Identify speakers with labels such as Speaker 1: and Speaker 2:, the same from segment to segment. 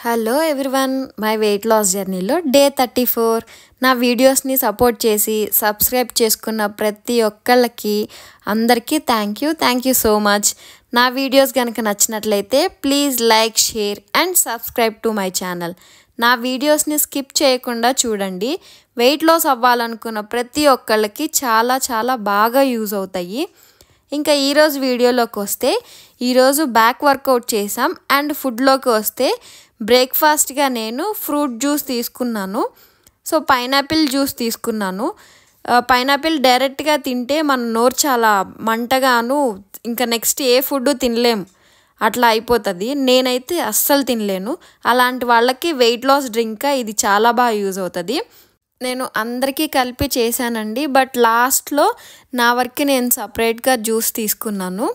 Speaker 1: Hello everyone, my weight loss జర్నీలో day 34 నా వీడియోస్ని సపోర్ట్ చేసి సబ్స్క్రైబ్ చేసుకున్న ప్రతి ఒక్కళ్ళకి అందరికీ థ్యాంక్ యూ సో మచ్. నా వీడియోస్ కనుక నచ్చినట్లయితే please like, share and subscribe to my channel. నా వీడియోస్ని స్కిప్ చేయకుండా చూడండి. వెయిట్ లాస్ అవ్వాలనుకున్న ప్రతి ఒక్కళ్ళకి చాలా బాగా యూజ్ అవుతాయి. ఇంకా ఈరోజు వీడియోలోకి వస్తే ఈరోజు బ్యాక్ వర్కౌట్ చేసాం. అండ్ ఫుడ్లోకి వస్తే బ్రేక్ఫాస్ట్గా నేను ఫ్రూట్ జ్యూస్ తీసుకున్నాను. సో పైనాపిల్ జ్యూస్ తీసుకున్నాను. పైనాపిల్ డైరెక్ట్గా తింటే మన నోరు చాలా మంటగాను ఇంకా నెక్స్ట్ ఏ ఫుడ్ తినలేం, అట్లా అయిపోతుంది. నేనైతే అస్సలు తినలేను. అలాంటి వాళ్ళకి వెయిట్ లాస్ డ్రింక్ ఇది చాలా బాగా యూజ్ అవుతుంది. నేను అందరికీ కలిపి చేశానండి, బట్ లాస్ట్లో నా వరకు నేను సపరేట్గా జ్యూస్ తీసుకున్నాను.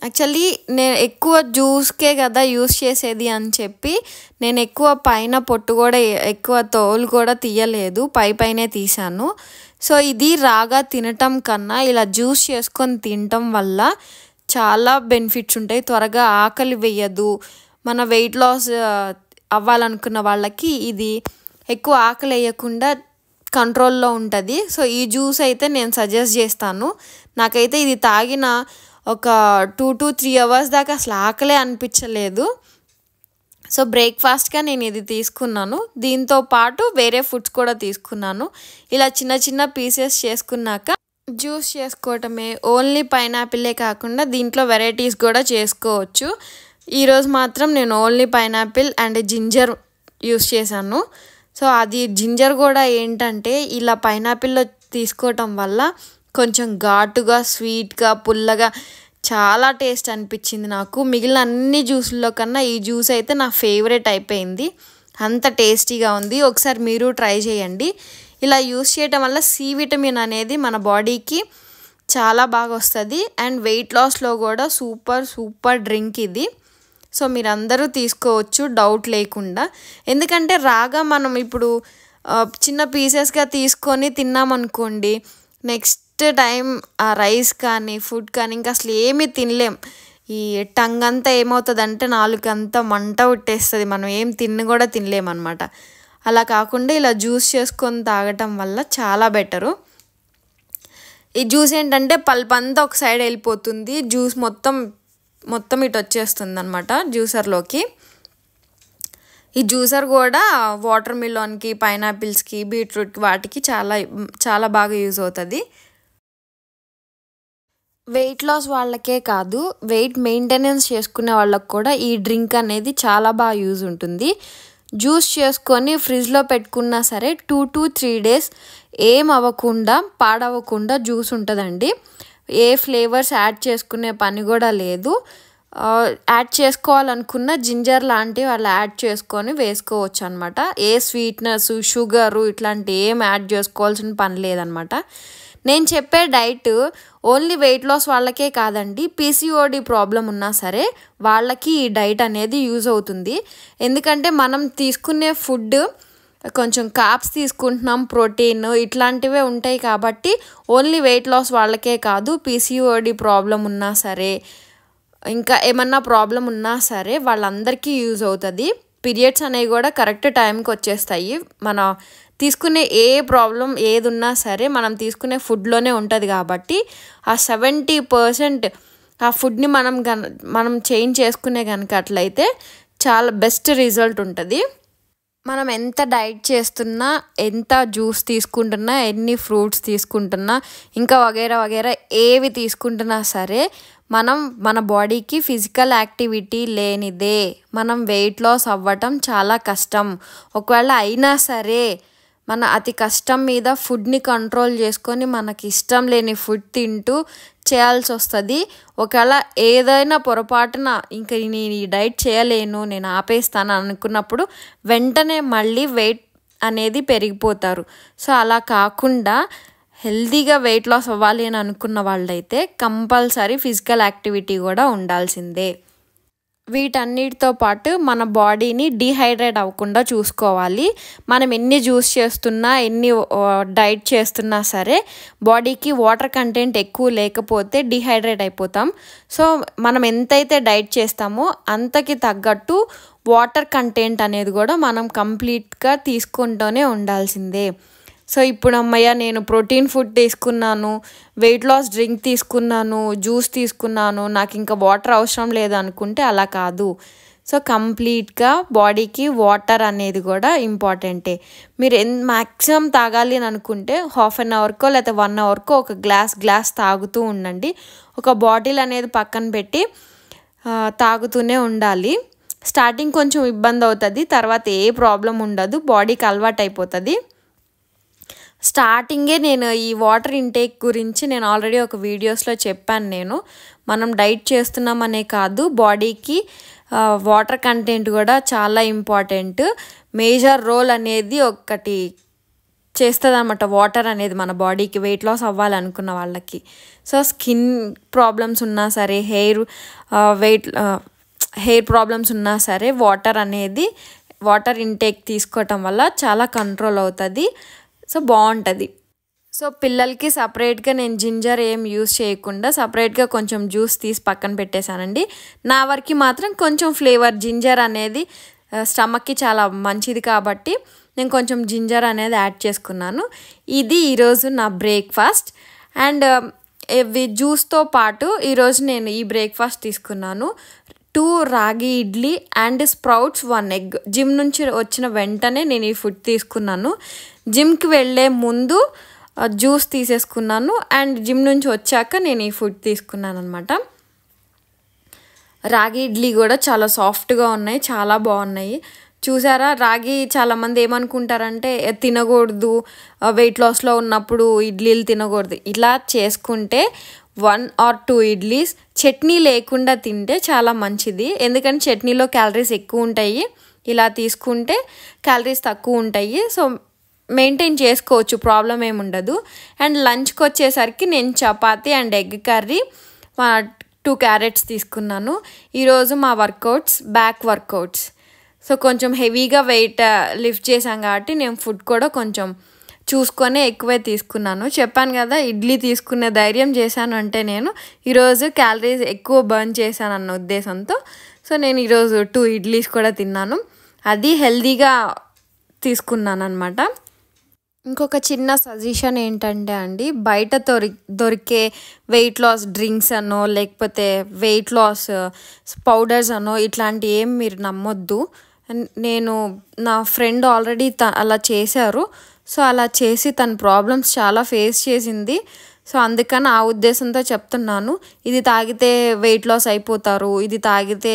Speaker 1: యాక్చువల్లీ నేను ఎక్కువ జ్యూస్కే కదా యూస్ చేసేది అని చెప్పి నేను ఎక్కువ పైన పొట్టు కూడా ఎక్కువ తోలు కూడా తీయలేదు, పైనే తీసాను. సో ఇది రాగా తినటం కన్నా ఇలా జ్యూస్ చేసుకొని తినటం వల్ల చాలా బెనిఫిట్స్ ఉంటాయి. త్వరగా ఆకలి వేయదు. మన వెయిట్ లాస్ అవ్వాలనుకున్న వాళ్ళకి ఇది ఎక్కువ ఆకలి వేయకుండా కంట్రోల్లో ఉంటుంది. సో ఈ జ్యూస్ అయితే నేను సజెస్ట్ చేస్తాను. నాకైతే ఇది తాగిన ఒక 2 to 3 hours దాకా అసలు ఆకలే అనిపించలేదు. సో బ్రేక్ఫాస్ట్గా నేను ఇది తీసుకున్నాను. దీంతో పాటు వేరే ఫుడ్స్ కూడా తీసుకున్నాను. ఇలా చిన్న పీసెస్ చేసుకున్నాక జ్యూస్ చేసుకోవటమే. ఓన్లీ పైనాపిలే కాకుండా దీంట్లో వెరైటీస్ కూడా చేసుకోవచ్చు. ఈరోజు మాత్రం నేను only pineapple and ginger use చేశాను. సో అది జింజర్ కూడా ఏంటంటే ఇలా పైనాపిల్లో తీసుకోవటం వల్ల కొంచెం ఘాటుగా, స్వీట్గా, పుల్లగా చాలా టేస్ట్ అనిపించింది నాకు. మిగిలిన అన్ని జ్యూస్లో కన్నా ఈ జ్యూస్ అయితే నా ఫేవరెట్ అయిపోయింది. అంత టేస్టీగా ఉంది. ఒకసారి మీరు ట్రై చేయండి. ఇలా యూస్ చేయటం వల్ల సి విటమిన్ అనేది మన బాడీకి చాలా బాగా వస్తుంది. అండ్ వెయిట్ లాస్లో కూడా సూపర్ డ్రింక్ ఇది. సో మీరందరూ తీసుకోవచ్చు డౌట్ లేకుండా. ఎందుకంటే రాగా మనం ఇప్పుడు చిన్న పీసెస్గా తీసుకొని తిన్నామనుకోండి, నెక్స్ట్ టైం ఆ రైస్ కానీ ఫుడ్ కానీ ఇంకా అసలు ఏమీ తినలేం. ఈ టంగ్ అంతా ఏమవుతుందంటే నాలుకంతా మంట ఉట్టేస్తుంది. మనం ఏం కూడా తినలేమన్నమాట. అలా కాకుండా ఇలా జ్యూస్ చేసుకొని తాగటం వల్ల చాలా బెటరు. ఈ జ్యూస్ ఏంటంటే పల్ప్ అంతా ఒక సైడ్ వెళ్ళిపోతుంది, జ్యూస్ మొత్తం ఇటు వచ్చేస్తుంది అనమాట జ్యూసర్లోకి. ఈ జ్యూసర్ కూడా వాటర్ మిలాన్కి, పైనాపిల్స్కి, బీట్రూట్కి వాటికి చాలా బాగా యూజ్ అవుతుంది. వెయిట్ లాస్ వాళ్ళకే కాదు, వెయిట్ మెయింటెనెన్స్ చేసుకునే వాళ్ళకి కూడా ఈ డ్రింక్ అనేది చాలా బాగా యూజ్ ఉంటుంది. జ్యూస్ చేసుకొని ఫ్రిడ్జ్లో పెట్టుకున్నా సరే 2 to 3 days ఏం అవ్వకుండా, పాడవకుండా జ్యూస్ ఉంటుందండి. ఏ ఫ్లేవర్స్ యాడ్ చేసుకునే పని కూడా లేదు. యాడ్ చేసుకోవాలనుకున్న జింజర్ లాంటివి అలా యాడ్ చేసుకొని వేసుకోవచ్చు అనమాట. ఏ స్వీట్నెస్, షుగరు ఇట్లాంటి ఏం యాడ్ చేసుకోవాల్సిన పని లేదనమాట. నేను చెప్పే డైట్ ఓన్లీ వెయిట్ లాస్ వాళ్ళకే కాదండి, పీసీఓడి ప్రాబ్లం ఉన్నా సరే వాళ్ళకి ఈ డైట్ అనేది యూజ్ అవుతుంది. ఎందుకంటే మనం తీసుకునే ఫుడ్ కొంచెం కార్బ్స్ తీసుకుంటున్నాం, ప్రోటీన్ ఇట్లాంటివే ఉంటాయి. కాబట్టి ఓన్లీ వెయిట్ లాస్ వాళ్ళకే కాదు, పీసీఓడి ప్రాబ్లం ఉన్నా సరే, ఇంకా ఏమన్నా ప్రాబ్లం ఉన్నా సరే వాళ్ళందరికీ యూజ్ అవుతుంది. పీరియడ్స్ అనేవి కూడా కరెక్ట్ టైంకి వచ్చేస్తాయి. మన తీసుకునే ఏ ప్రాబ్లం ఏది ఉన్నా సరే మనం తీసుకునే ఫుడ్లోనే ఉంటుంది. కాబట్టి ఆ 70% ఆ ఫుడ్ని మనం చేంజ్ చేసుకునే కనుక అట్లయితే చాలా బెస్ట్ రిజల్ట్ ఉంటుంది. మనం ఎంత డైట్ చేస్తున్నా, ఎంత జ్యూస్ తీసుకుంటున్నా, ఎన్ని ఫ్రూట్స్ తీసుకుంటున్నా, ఇంకా వగైరా ఏవి తీసుకుంటున్నా సరే మన బాడీకి ఫిజికల్ యాక్టివిటీ లేనిదే మనం వెయిట్ లాస్ అవ్వటం చాలా కష్టం. ఒకవేళ అయినా సరే మన అతి కష్టం మీద ఫుడ్ని కంట్రోల్ చేసుకొని మనకి ఇష్టం లేని ఫుడ్ తింటూ చేయాల్సి వస్తుంది. ఒకవేళ ఏదైనా పొరపాటున ఇంకా నేను ఈ డైట్ చేయలేను, నేను ఆపేస్తాను అనుకున్నప్పుడు వెంటనే మళ్ళీ వెయిట్ అనేది పెరిగిపోతారు. సో అలా కాకుండా హెల్తీగా వెయిట్ లాస్ అవ్వాలి అని అనుకున్న వాళ్ళైతే కంపల్సరీ ఫిజికల్ యాక్టివిటీ కూడా ఉండాల్సిందే. వీటన్నిటితో పాటు మన బాడీని డీహైడ్రేట్ అవ్వకుండా చూసుకోవాలి. మనం ఎన్ని జ్యూస్ చేస్తున్నా, ఎన్ని డైట్ చేస్తున్నా సరే బాడీకి వాటర్ కంటెంట్ ఎక్కువ లేకపోతే డీహైడ్రేట్ అయిపోతాం. సో మనం ఎంతైతే డైట్ చేస్తామో అంతకి తగ్గట్టు వాటర్ కంటెంట్ అనేది కూడా మనం కంప్లీట్గా తీసుకుంటూనే ఉండాల్సిందే. సో ఇప్పుడు అమ్మయ్య నేను ప్రోటీన్ ఫుడ్ తీసుకున్నాను, వెయిట్ లాస్ డ్రింక్ తీసుకున్నాను, జ్యూస్ తీసుకున్నాను, నాకు ఇంకా వాటర్ అవసరం లేదు అనుకుంటే అలా కాదు. సో కంప్లీట్గా బాడీకి వాటర్ అనేది కూడా ఇంపార్టెంటే. మీరు మ్యాక్సిమం తాగాలి అని అనుకుంటే హాఫ్ అన్ అవర్కో లేకపోతే 1 అవర్కో ఒక గ్లాస్ తాగుతూ ఉండండి. ఒక బాటిల్ అనేది పక్కన పెట్టి తాగుతూనే ఉండాలి. స్టార్టింగ్ కొంచెం ఇబ్బంది అవుతుంది, తర్వాత ఏ ప్రాబ్లం ఉండదు, బాడీకి అలవాటు అయిపోతుంది. స్టార్టింగే నేను ఈ వాటర్ ఇంటేక్ గురించి నేను ఆల్రెడీ ఒక వీడియోస్లో చెప్పాను. మనం డైట్ చేస్తున్నామనే కాదు, బాడీకి వాటర్ కంటెంట్ కూడా చాలా ఇంపార్టెంట్. మేజర్ రోల్ అనేది ఒకటి చేస్తుంది అన్నమాట వాటర్ అనేది మన బాడీకి, వెయిట్ లాస్ అవ్వాలనుకున్న వాళ్ళకి. సో స్కిన్ ప్రాబ్లమ్స్ ఉన్నా సరే, హెయిర్ ప్రాబ్లమ్స్ ఉన్నా సరే వాటర్ ఇంటేక్ తీసుకోవటం వల్ల చాలా కంట్రోల్ అవుతుంది. సో బాగుంటుంది. సో పిల్లలకి సపరేట్గా నేను జింజర్ ఏం యూస్ చేయకుండా సపరేట్గా కొంచెం జ్యూస్ తీసి పక్కన పెట్టేశానండి. నా వరకు మాత్రం కొంచెం ఫ్లేవర్ జింజర్ అనేది స్టమక్కి చాలా మంచిది కాబట్టి నేను కొంచెం జింజర్ అనేది యాడ్ చేసుకున్నాను. ఇది ఈరోజు నా బ్రేక్ఫాస్ట్. అండ్ జ్యూస్తో పాటు ఈరోజు నేను ఈ బ్రేక్ఫాస్ట్ తీసుకున్నాను. 2 రాగి idli and sprouts, 1 egg. Gym నుంచి వచ్చిన వెంటనే నేను ఈ ఫుడ్ తీసుకున్నాను. జిమ్కి వెళ్ళే ముందు జ్యూస్ తీసేసుకున్నాను అండ్ జిమ్ నుంచి వచ్చాక నేను ఈ ఫుడ్ తీసుకున్నాను అనమాట. రాగి ఇడ్లీ కూడా చాలా సాఫ్ట్గా ఉన్నాయి, చాలా బాగున్నాయి. చూసారా, రాగి చాలామంది ఏమనుకుంటారంటే తినకూడదు, వెయిట్ లాస్లో ఉన్నప్పుడు ఇడ్లీలు తినకూడదు. ఇలా చేసుకుంటే 1 or 2 ఇడ్లీస్ చట్నీ లేకుండా తింటే చాలా మంచిది. ఎందుకంటే చట్నీలో క్యాలరీస్ ఎక్కువ ఉంటాయి, ఇలా తీసుకుంటే క్యాలరీస్ తక్కువ ఉంటాయి. సో మెయింటైన్ చేసుకోవచ్చు, ప్రాబ్లం ఏముండదు. అండ్ లంచ్కి వచ్చేసరికి నేను chapati and egg curry, 2 carrots తీసుకున్నాను. ఈరోజు మా బ్యాక్ వర్కౌట్స్. సో కొంచెం హెవీగా వెయిట్ లిఫ్ట్ చేశాం కాబట్టి నేను ఫుడ్ కూడా కొంచెం చూసుకొని ఎక్కువే తీసుకున్నాను. చెప్పాను కదా, ఇడ్లీ తీసుకునే ధైర్యం చేశాను అంటే నేను ఈరోజు క్యాలరీస్ ఎక్కువ బర్న్ చేశాను అన్న ఉద్దేశంతో. సో నేను ఈరోజు 2 ఇడ్లీస్ కూడా తిన్నాను, అది హెల్దీగా తీసుకున్నాను అనమాట. ఇంకొక చిన్న సజెషన్ ఏంటంటే అండి, బయట దొరికే వెయిట్ లాస్ డ్రింక్స్ అనో లేకపోతే వెయిట్ లాస్ పౌడర్స్ అనో ఇట్లాంటి ఏం మీరు నమ్మొద్దు. నా ఫ్రెండ్ ఆల్రెడీ అలా చేశారు. సో అలా చేసి తన ప్రాబ్లమ్స్ చాలా ఫేస్ చేసింది. సో అందుకని ఆ ఉద్దేశంతో చెప్తున్నాను. ఇది తాగితే వెయిట్ లాస్ అయిపోతారు, ఇది తాగితే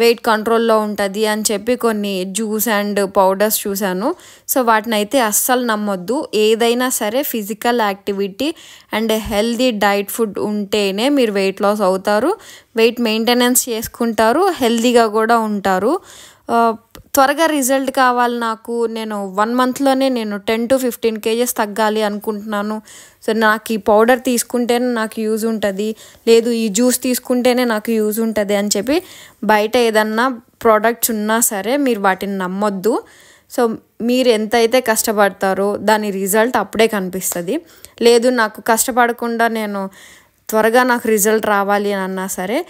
Speaker 1: వెయిట్ కంట్రోల్లో ఉంటుంది అని చెప్పి కొన్ని జ్యూస్ అండ్ పౌడర్స్ చూశాను. సో వాటిని అయితే అస్సలు నమ్మొద్దు. ఏదైనా సరే physical activity and healthy diet food ఉంటేనే మీరు వెయిట్ లాస్ అవుతారు, వెయిట్ మెయింటెనెన్స్ చేసుకుంటారు, హెల్దీగా కూడా ఉంటారు. త్వరగా రిజల్ట్ కావాలి నాకు, నేను 1 monthలోనే నేను 10 to 15 kgs తగ్గాలి అనుకుంటున్నాను, సో నాకు ఈ పౌడర్ తీసుకుంటేనే నాకు యూజ్ ఉంటుంది, లేదు ఈ జ్యూస్ తీసుకుంటేనే నాకు యూజ్ ఉంటుంది అని చెప్పి బయట ఏదన్నా ప్రోడక్ట్స్ ఉన్నా సరే మీరు వాటిని నమ్మొద్దు. సో మీరు ఎంతైతే కష్టపడతారో దాని రిజల్ట్ అప్పుడే కనిపిస్తుంది. లేదు నాకు కష్టపడకుండా నేను త్వరగా నాకు రిజల్ట్ రావాలి అని అన్నా సరే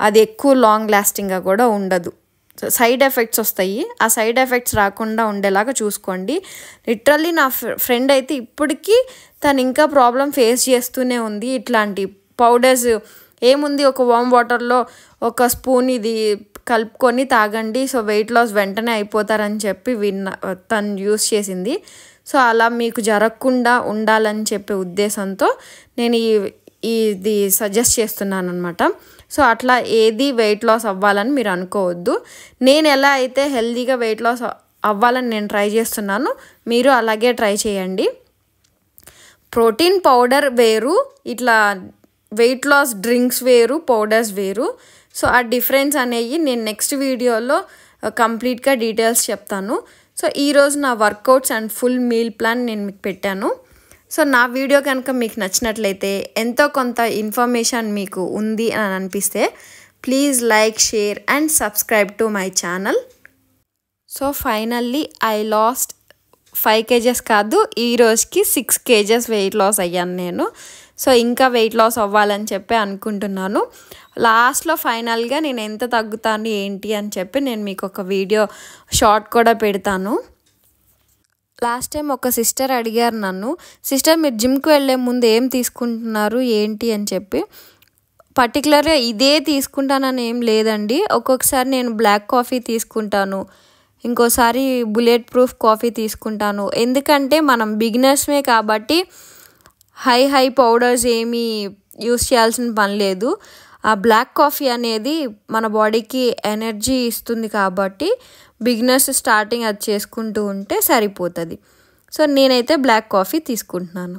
Speaker 1: అది ఎక్కువ లాంగ్ లాస్టింగ్గా కూడా ఉండదు. సైడ్ ఎఫెక్ట్స్ వస్తాయి, ఆ సైడ్ ఎఫెక్ట్స్ రాకుండా ఉండేలాగా చూసుకోండి. లిటరల్లీ నా ఫ్రెండ్ అయితే ఇప్పటికీ తను ఇంకా ప్రాబ్లం ఫేస్ చేస్తూనే ఉంది. ఇట్లాంటి పౌడర్స్ ఏముంది, ఒక వామ్ వాటర్లో 1 స్పూన్ ఇది కలుపుకొని తాగండి, సో వెయిట్ లాస్ వెంటనే అయిపోతారని చెప్పి తను యూస్ చేసింది. సో అలా మీకు జరగకుండా ఉండాలని చెప్పే ఉద్దేశంతో నేను ఇది సజెస్ట్ చేస్తున్నాను అనమాట. సో అట్లా ఏది వెయిట్ లాస్ అవ్వాలని మీరు అనుకోవద్దు. నేను ఎలా అయితే హెల్తీగా వెయిట్ లాస్ అవ్వాలని నేను ట్రై చేస్తున్నాను, మీరు అలాగే ట్రై చేయండి. ప్రోటీన్ పౌడర్ వేరు, ఇట్లా వెయిట్ లాస్ డ్రింక్స్ వేరు, పౌడర్స్ వేరు. సో ఆ డిఫరెన్స్ అనేవి నేను నెక్స్ట్ వీడియోలో కంప్లీట్గా డీటెయిల్స్ చెప్తాను. సో ఈరోజు నా workouts and full meal plan నేను మీకు పెట్టాను. సో నా వీడియో కనుక మీకు నచ్చినట్లయితే, ఎంతో కొంత ఇన్ఫర్మేషన్ మీకు ఉంది అని అనిపిస్తే please like, share and subscribe to my channel. So finally I last 5 kgs కాదు, ఈ రోజుకి 6 kgs వెయిట్ లాస్ అయ్యాను నేను. సో ఇంకా వెయిట్ లాస్ అవ్వాలని చెప్పి అనుకుంటున్నాను. లాస్ట్లో ఫైనల్గా నేను ఎంత తగ్గుతాను ఏంటి అని చెప్పి నేను మీకు ఒక వీడియో షార్ట్ కూడా పెడతాను. లాస్ట్ టైం ఒక సిస్టర్ అడిగారు నన్ను, సిస్టర్ మీరు జిమ్కి వెళ్ళే ముందు ఏం తీసుకుంటున్నారు ఏంటి అని చెప్పి. పర్టికులర్గా ఇదే తీసుకుంటానని ఏం లేదండి. ఒక్కొక్కసారి నేను బ్లాక్ కాఫీ తీసుకుంటాను, ఇంకోసారి బుల్లెట్ ప్రూఫ్ కాఫీ తీసుకుంటాను. ఎందుకంటే మనం బిగినర్స్మే కాబట్టి హై పౌడర్స్ ఏమీ యూస్ చేయాల్సిన పని లేదు. ఆ బ్లాక్ కాఫీ అనేది మన బాడీకి ఎనర్జీ ఇస్తుంది కాబట్టి బిగినర్స్ స్టార్టింగ్ అది చేసుకుంటూ ఉంటే సరిపోతుంది. సో నేనైతే బ్లాక్ కాఫీ తీసుకుంటున్నాను.